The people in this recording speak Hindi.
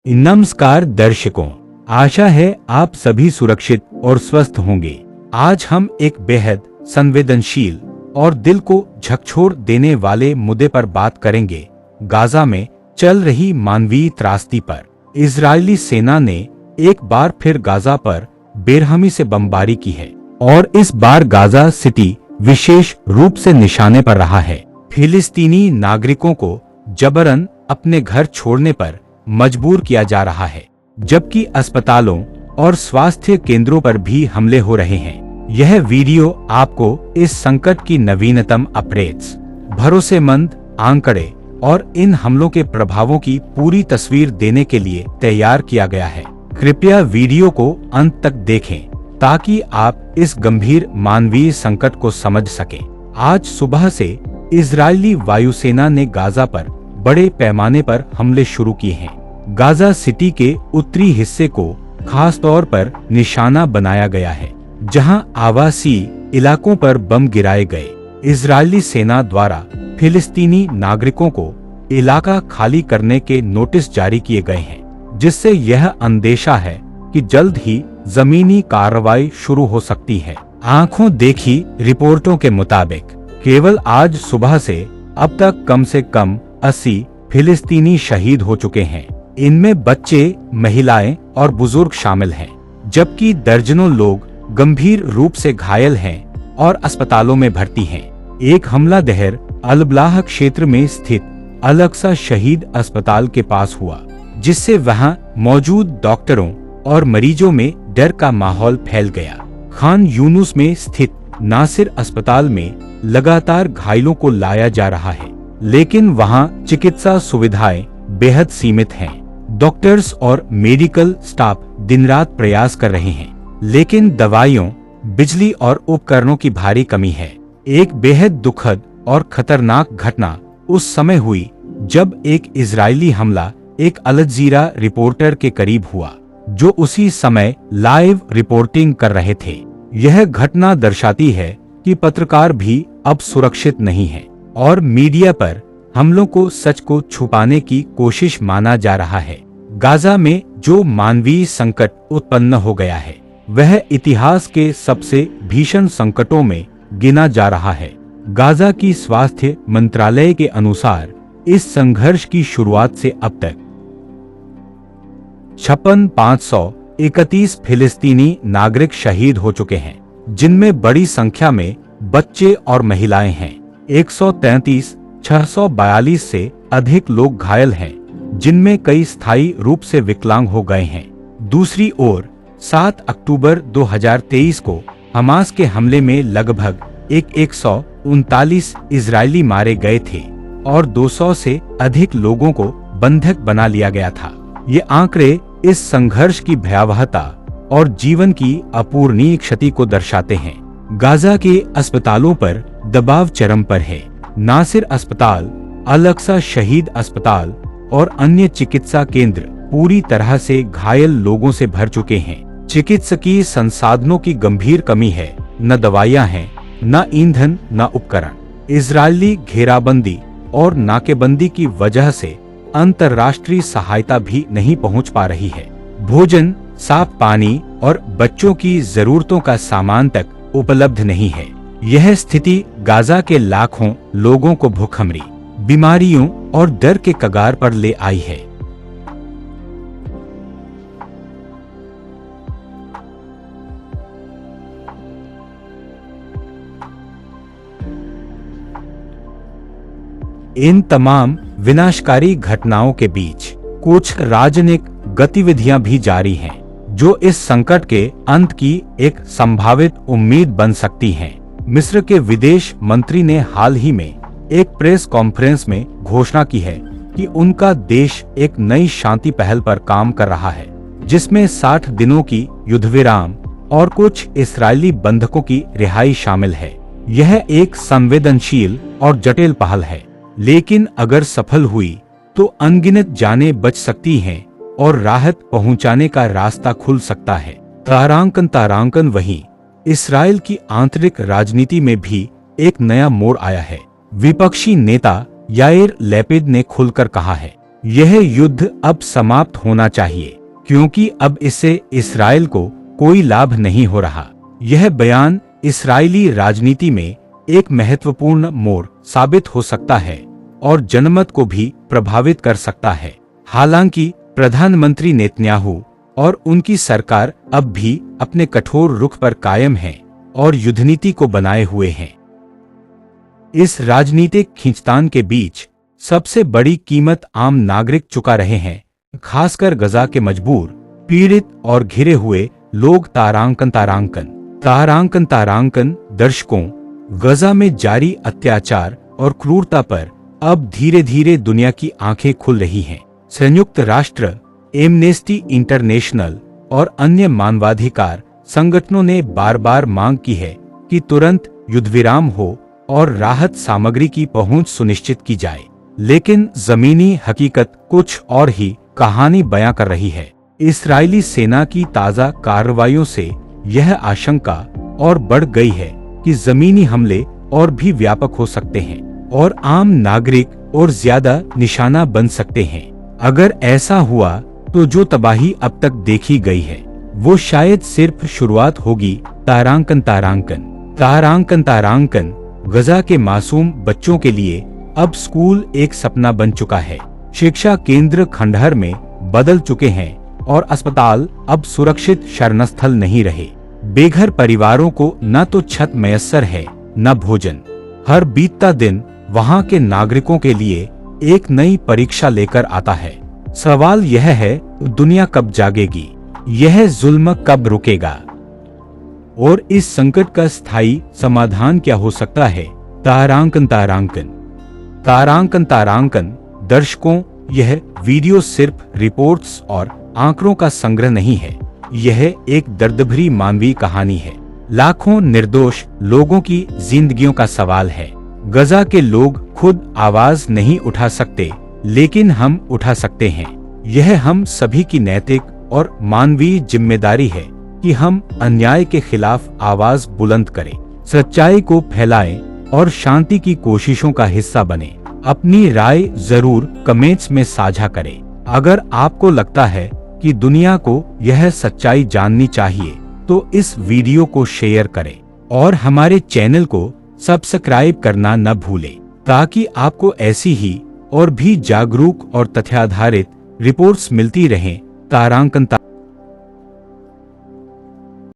नमस्कार दर्शकों, आशा है आप सभी सुरक्षित और स्वस्थ होंगे। आज हम एक बेहद संवेदनशील और दिल को झकझोर देने वाले मुद्दे पर बात करेंगे। गाजा में चल रही मानवीय त्रासदी पर। इजरायली सेना ने एक बार फिर गाजा पर बेरहमी से बमबारी की है और इस बार गाजा सिटी विशेष रूप से निशाने पर रहा है। फिलिस्तीनी नागरिकों को जबरन अपने घर छोड़ने पर मजबूर किया जा रहा है, जबकि अस्पतालों और स्वास्थ्य केंद्रों पर भी हमले हो रहे हैं। यह वीडियो आपको इस संकट की नवीनतम अपडेट्स, भरोसेमंद आंकड़े और इन हमलों के प्रभावों की पूरी तस्वीर देने के लिए तैयार किया गया है। कृपया वीडियो को अंत तक देखें ताकि आप इस गंभीर मानवीय संकट को समझ सकें। आज सुबह से इजरायली वायुसेना ने गाजा पर बड़े पैमाने पर हमले शुरू किए हैं। गाजा सिटी के उत्तरी हिस्से को खास तौर पर निशाना बनाया गया है, जहां आवासीय इलाकों पर बम गिराए गए। इजरायली सेना द्वारा फिलिस्तीनी नागरिकों को इलाका खाली करने के नोटिस जारी किए गए हैं, जिससे यह अंदेशा है कि जल्द ही जमीनी कार्रवाई शुरू हो सकती है। आंखों देखी रिपोर्टों के मुताबिक केवल आज सुबह से अब तक कम से कम 80 फिलिस्तीनी शहीद हो चुके हैं। इनमें बच्चे, महिलाएं और बुजुर्ग शामिल हैं, जबकि दर्जनों लोग गंभीर रूप से घायल हैं और अस्पतालों में भर्ती हैं। एक हमला दहर अलबलाह क्षेत्र में स्थित अल-अक्सा शहीद अस्पताल के पास हुआ, जिससे वहां मौजूद डॉक्टरों और मरीजों में डर का माहौल फैल गया। खान यूनुस में स्थित नासिर अस्पताल में लगातार घायलों को लाया जा रहा है, लेकिन वहां चिकित्सा सुविधाएं बेहद सीमित हैं। डॉक्टर्स और मेडिकल स्टाफ दिन रात प्रयास कर रहे हैं, लेकिन दवाइयों, बिजली और उपकरणों की भारी कमी है। एक बेहद दुखद और खतरनाक घटना उस समय हुई जब एक इजरायली हमला एक अल जज़ीरा रिपोर्टर के करीब हुआ, जो उसी समय लाइव रिपोर्टिंग कर रहे थे। यह घटना दर्शाती है कि पत्रकार भी अब सुरक्षित नहीं है और मीडिया पर हमलों को सच को छुपाने की कोशिश माना जा रहा है। गाजा में जो मानवीय संकट उत्पन्न हो गया है, वह इतिहास के सबसे भीषण संकटों में गिना जा रहा है। गाजा की स्वास्थ्य मंत्रालय के अनुसार इस संघर्ष की शुरुआत से अब तक 56,531 फिलिस्तीनी नागरिक शहीद हो चुके हैं, जिनमें बड़ी संख्या में बच्चे और महिलाएं हैं। 133,642 से अधिक लोग घायल हैं, जिनमें कई स्थायी रूप से विकलांग हो गए हैं। दूसरी ओर 7 अक्टूबर 2023 को हमास के हमले में लगभग 139 इजरायली मारे गए थे और 200 से अधिक लोगों को बंधक बना लिया गया था। ये आंकड़े इस संघर्ष की भयावहता और जीवन की अपूरणीय क्षति को दर्शाते हैं। गाजा के अस्पतालों पर दबाव चरम पर है। नासिर अस्पताल, अल-अक्सा शहीद अस्पताल और अन्य चिकित्सा केंद्र पूरी तरह से घायल लोगों से भर चुके हैं। चिकित्सकीय संसाधनों की गंभीर कमी है, न दवाइयां हैं, न ईंधन, न उपकरण। इजरायली घेराबंदी और नाकेबंदी की वजह से अंतर्राष्ट्रीय सहायता भी नहीं पहुंच पा रही है। भोजन, साफ पानी और बच्चों की जरूरतों का सामान तक उपलब्ध नहीं है। यह स्थिति गाजा के लाखों लोगों को भूखमरी, बीमारियों और डर के कगार पर ले आई है। इन तमाम विनाशकारी घटनाओं के बीच कुछ राजनीतिक गतिविधियां भी जारी हैं, जो इस संकट के अंत की एक संभावित उम्मीद बन सकती हैं। मिस्र के विदेश मंत्री ने हाल ही में एक प्रेस कॉन्फ्रेंस में घोषणा की है कि उनका देश एक नई शांति पहल पर काम कर रहा है, जिसमें 60 दिनों की युद्धविराम और कुछ इस्राएली बंधकों की रिहाई शामिल है। यह एक संवेदनशील और जटिल पहल है, लेकिन अगर सफल हुई तो अनगिनत जानें बच सकती हैं और राहत पहुंचाने का रास्ता खुल सकता है। तारांकन वहीं इसराइल की आंतरिक राजनीति में भी एक नया मोड़ आया है। विपक्षी नेता याइर लैपिड ने खुलकर कहा है, यह युद्ध अब समाप्त होना चाहिए, क्योंकि अब इससे इस्राएल को कोई लाभ नहीं हो रहा। यह बयान इस्राएली राजनीति में एक महत्वपूर्ण मोड़ साबित हो सकता है और जनमत को भी प्रभावित कर सकता है। हालांकि प्रधानमंत्री नेतन्याहू और उनकी सरकार अब भी अपने कठोर रुख पर कायम है और युद्धनीति को बनाए हुए हैं। इस राजनीतिक खींचतान के बीच सबसे बड़ी कीमत आम नागरिक चुका रहे हैं, खासकर गजा के मजबूर, पीड़ित और घिरे हुए लोग। तारांकन दर्शकों, गजा में जारी अत्याचार और क्रूरता पर अब धीरे धीरे दुनिया की आंखें खुल रही हैं। संयुक्त राष्ट्र, एमनेस्टी इंटरनेशनल और अन्य मानवाधिकार संगठनों ने बार बार मांग की है कि तुरंत युद्धविराम हो और राहत सामग्री की पहुंच सुनिश्चित की जाए। लेकिन जमीनी हकीकत कुछ और ही कहानी बयां कर रही है। इस्राएली सेना की ताजा कार्रवाइयों से यह आशंका और बढ़ गई है कि जमीनी हमले और भी व्यापक हो सकते हैं और आम नागरिक और ज्यादा निशाना बन सकते हैं। अगर ऐसा हुआ तो जो तबाही अब तक देखी गई है वो शायद सिर्फ शुरुआत होगी। तारांकन गजा के मासूम बच्चों के लिए अब स्कूल एक सपना बन चुका है। शिक्षा केंद्र खंडहर में बदल चुके हैं और अस्पताल अब सुरक्षित शरणस्थल नहीं रहे। बेघर परिवारों को न तो छत मैसर है न भोजन। हर बीतता दिन वहां के नागरिकों के लिए एक नई परीक्षा लेकर आता है। सवाल यह है, दुनिया कब जागेगी? यह जुल्म कब रुकेगा? और इस संकट का स्थायी समाधान क्या हो सकता है? तारांकन दर्शकों, यह वीडियो सिर्फ रिपोर्ट्स और आंकड़ों का संग्रह नहीं है। यह एक दर्दभरी मानवीय कहानी है। लाखों निर्दोष लोगों की जिंदगियों का सवाल है। गजा के लोग खुद आवाज नहीं उठा सकते, लेकिन हम उठा सकते हैं। यह हम सभी की नैतिक और मानवीय जिम्मेदारी है कि हम अन्याय के खिलाफ आवाज बुलंद करें, सच्चाई को फैलाएं और शांति की कोशिशों का हिस्सा बने। अपनी राय जरूर कमेंट्स में साझा करें। अगर आपको लगता है कि दुनिया को यह सच्चाई जाननी चाहिए तो इस वीडियो को शेयर करें और हमारे चैनल को सब्सक्राइब करना न भूलें, ताकि आपको ऐसी ही और भी जागरूक और तथ्याधारित रिपोर्ट्स मिलती रहें। तारांकन